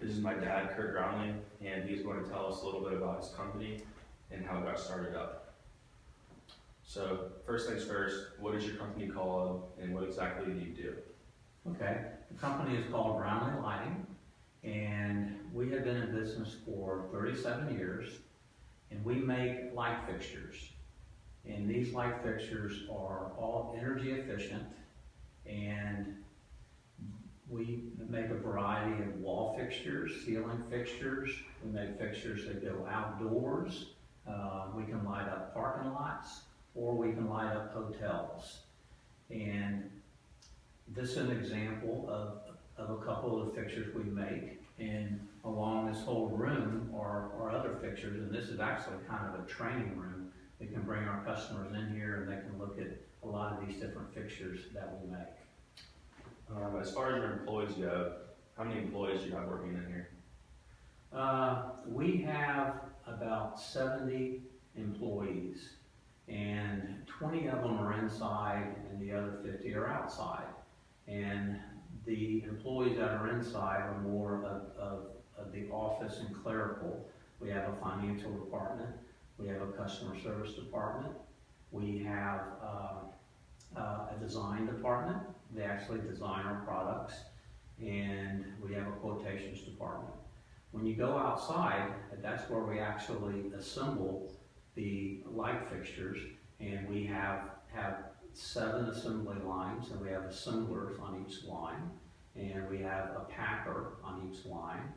This is my dad, Kurt Brownlee, and he's going to tell us a little bit about his company and how it got started up. So, first things first, what is your company called and what exactly do you do? Okay, the company is called Brownlee Lighting, and we have been in business for 37 years, and we make light fixtures. And these light fixtures are all energy efficient, and we make a variety of wall fixtures, ceiling fixtures. We make fixtures that go outdoors. We can light up parking lots, or we can light up hotels. And this is an example of a couple of the fixtures we make. And along this whole room are other fixtures, and this is actually kind of a training room. We can bring our customers in here and they can look at a lot of these different fixtures that we make. As far as your employees go, how many employees do you have working in here? We have about 70 employees, and 20 of them are inside and the other 50 are outside. And the employees that are inside are more of the office and clerical. We have a financial department, we have a customer service department, we have a design department. They actually design our products, and we have a quotations department. When you go outside, that's where we actually assemble the light fixtures, and we have 7 assembly lines, and we have assemblers on each line, and we have a packer on each line,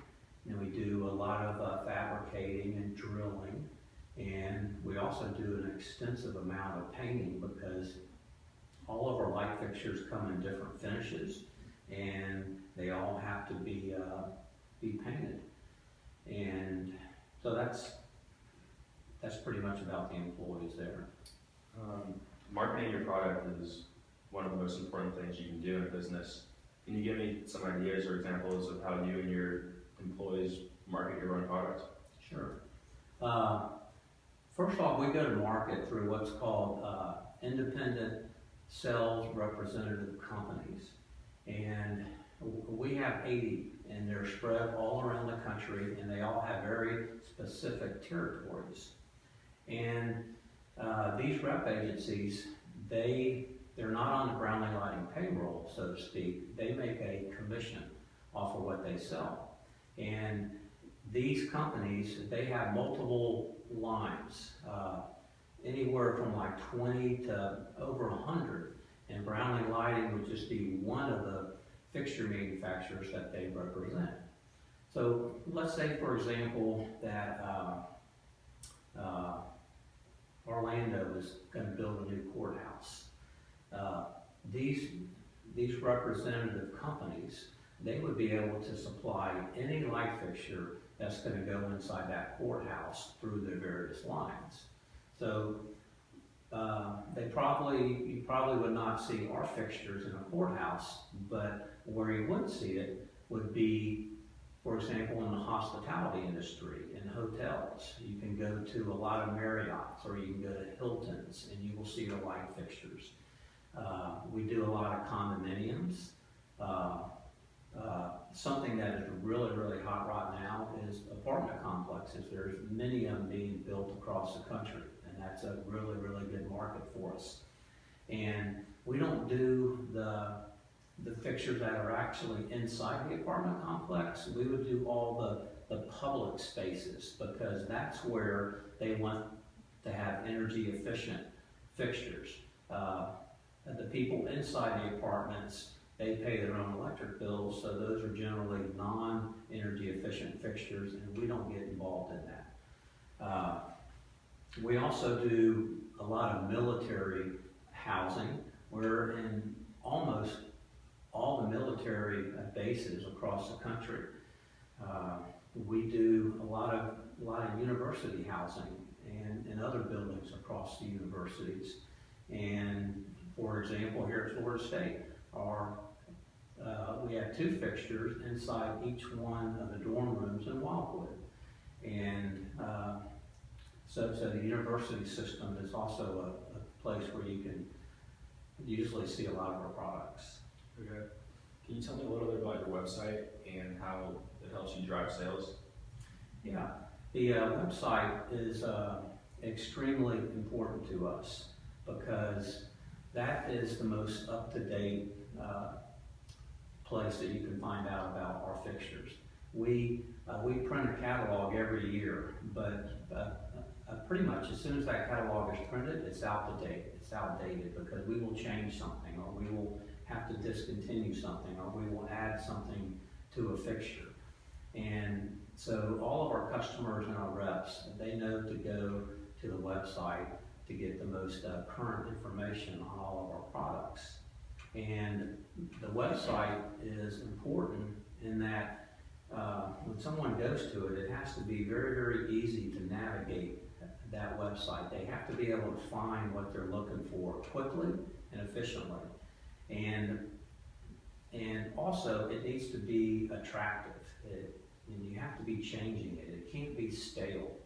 and we do a lot of fabricating and drilling, and we also do an extensive amount of painting because all of our light fixtures come in different finishes, and they all have to be painted. And so that's pretty much about the employees there. Marketing your product is one of the most important things you can do in business. Can you give me some ideas or examples of how you and your employees market your own product? Sure. First off, we go to market through what's called independent sales representative companies, and we have 80, and they're spread all around the country, and they all have very specific territories. And these rep agencies, they're not on the Brownlee Lighting payroll, so to speak. They make a commission off of what they sell. And these companies, they have multiple lines, anywhere from like 20 to over 100. And Brownlee Lighting would just be one of the fixture manufacturers that they represent. So let's say, for example, that Orlando is going to build a new courthouse. These representative companies, they would be able to supply any light fixture that's going to go inside that courthouse through their various lines. So you probably would not see our fixtures in a courthouse, but where you would see it would be, for example, in the hospitality industry, in hotels. You can go to a lot of Marriott's, or you can go to Hilton's, and you will see the light fixtures. We do a lot of condominiums. Something that is really, really hot right now is apartment complexes. There's many of them being built across the country, and that's a really, really good market for us. And we don't do the fixtures that are actually inside the apartment complex. We would do all the public spaces, because that's where they want to have energy efficient fixtures. The people inside the apartments, they pay their own electric bills, so those are generally non-energy efficient fixtures, and we don't get involved in that. We also do a lot of military housing. We're in almost all the military bases across the country. We do a lot of university housing and other buildings across the universities. And for example, here at Florida State, we have 2 fixtures inside each one of the dorm rooms in Wildwood. And so the university system is also a place where you can usually see a lot of our products. Okay. Can you tell me a little bit about your website and how it that helps you drive sales? Yeah, the website is extremely important to us because that is the most up-to-date place that you can find out about our fixtures. We print a catalog every year, but pretty much as soon as that catalog is printed, it's out of date. It's outdated because we will change something, or we will have to discontinue something, or we will add something to a fixture. And so all of our customers and our reps, they know to go to the website to get the most current information on all of our products. And the website is important in that when someone goes to it, it has to be very, very easy to navigate that website. They have to be able to find what they're looking for quickly and efficiently. And also, it needs to be attractive. And you have to be changing it. It can't be stale.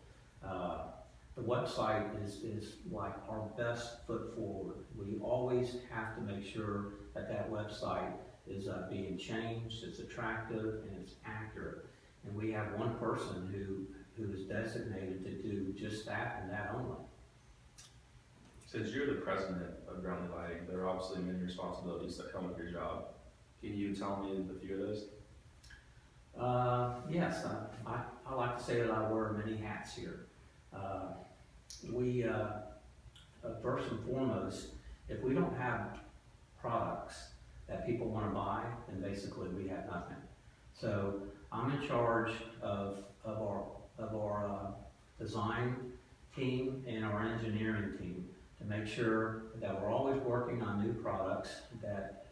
The website is like our best foot forward. We always have to make sure that that website is being changed, it's attractive, and it's accurate. And we have one person who is designated to do just that and that only. Since you're the president of Brownlee Lighting, there are obviously many responsibilities that come with your job. Can you tell me a few of those? Yes, I like to say that I wear many hats here. We first and foremost, if we don't have products that people want to buy, then basically we have nothing. So I'm in charge of our design team and our engineering team to make sure that we're always working on new products, that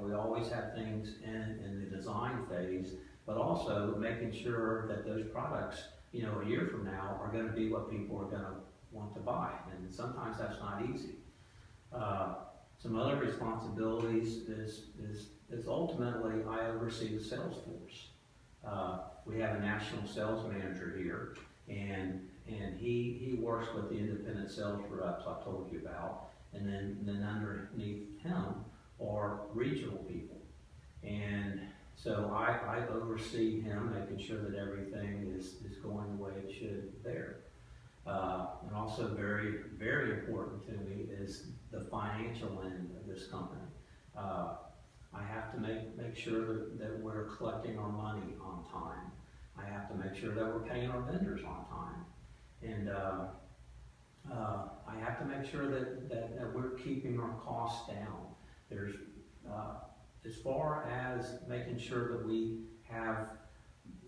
we always have things in the design phase, but also making sure that those products, you know, a year from now are going to be what people are going to want to buy, and sometimes that's not easy. Some other responsibilities is ultimately I oversee the sales force. We have a national sales manager here, and he works with the independent sales reps I told you about, and then underneath him are regional people. And so I oversee him, making sure that everything is going the way it should there. And also very, very important to me is the financial end of this company. I have to make sure that we're collecting our money on time. I have to make sure that we're paying our vendors on time. And I have to make sure that we're keeping our costs down. There's, as far as making sure that we have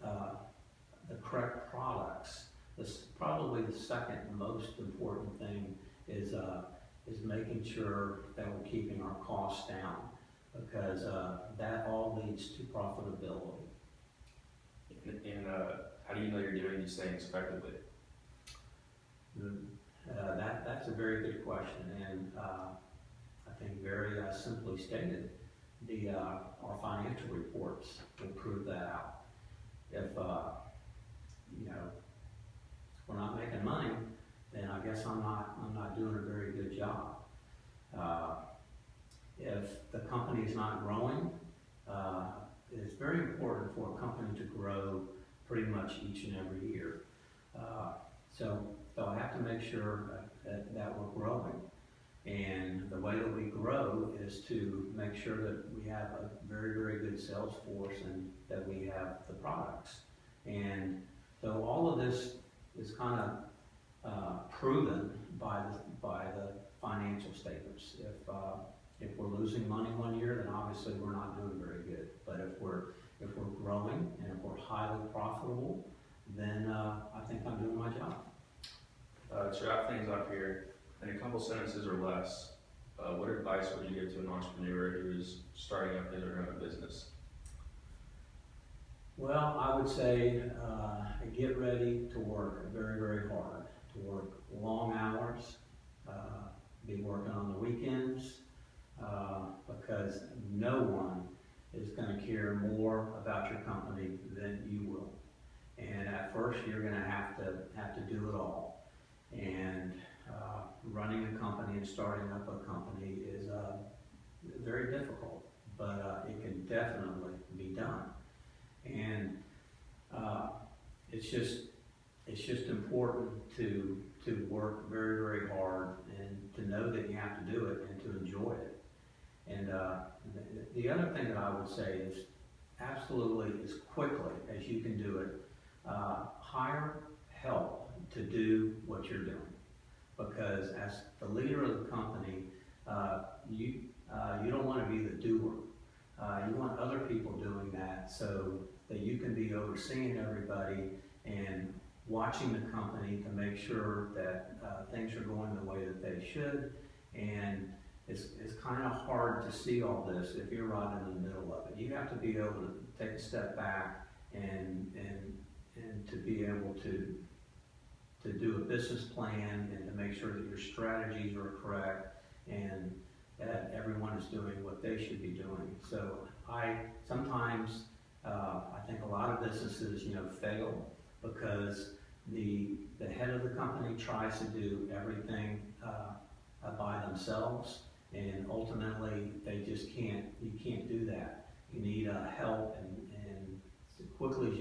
the correct products, this probably the second most important thing is making sure that we're keeping our costs down, because that all leads to profitability. And how do you know you're doing these things effectively? That's a very good question, and I think very simply stated, our financial reports will prove that out. If you know, we're not making money, then I guess I'm not doing a very good job. If the company is not growing, it's very important for a company to grow pretty much each and every year. So I have to make sure that we're growing. And the way that we grow is to make sure that we have a very, very good sales force and that we have the products. And so all of this is kind of proven by the financial statements. If we're losing money one year, then obviously we're not doing very good. But if we're growing and if we're highly profitable, then I think I'm doing my job. To wrap things up here, in a couple sentences or less, what advice would you give to an entrepreneur who's starting up his or her own business? Well, I would say get ready to work very, very hard, to work long hours, be working on the weekends, because no one is going to care more about your company than you will. And at first, you're going to have to do it all. And running a company and starting up a company is very difficult, but it can definitely be done. And it's just important to work very, very hard and to know that you have to do it and to enjoy it. And the other thing that I would say is absolutely, as quickly as you can do it, hire help to do what you're doing. Because as the leader of the company, you don't want to be the doer. You want other people doing that so that you can be overseeing everybody and watching the company to make sure that things are going the way that they should. And it's kind of hard to see all this if you're right in the middle of it. You have to be able to take a step back and to be able to do a business plan and to make sure that your strategies are correct and that everyone is doing what they should be doing. So sometimes I think a lot of businesses, fail because the head of the company tries to do everything by themselves, and ultimately you can't do that. You need help, and as quickly as you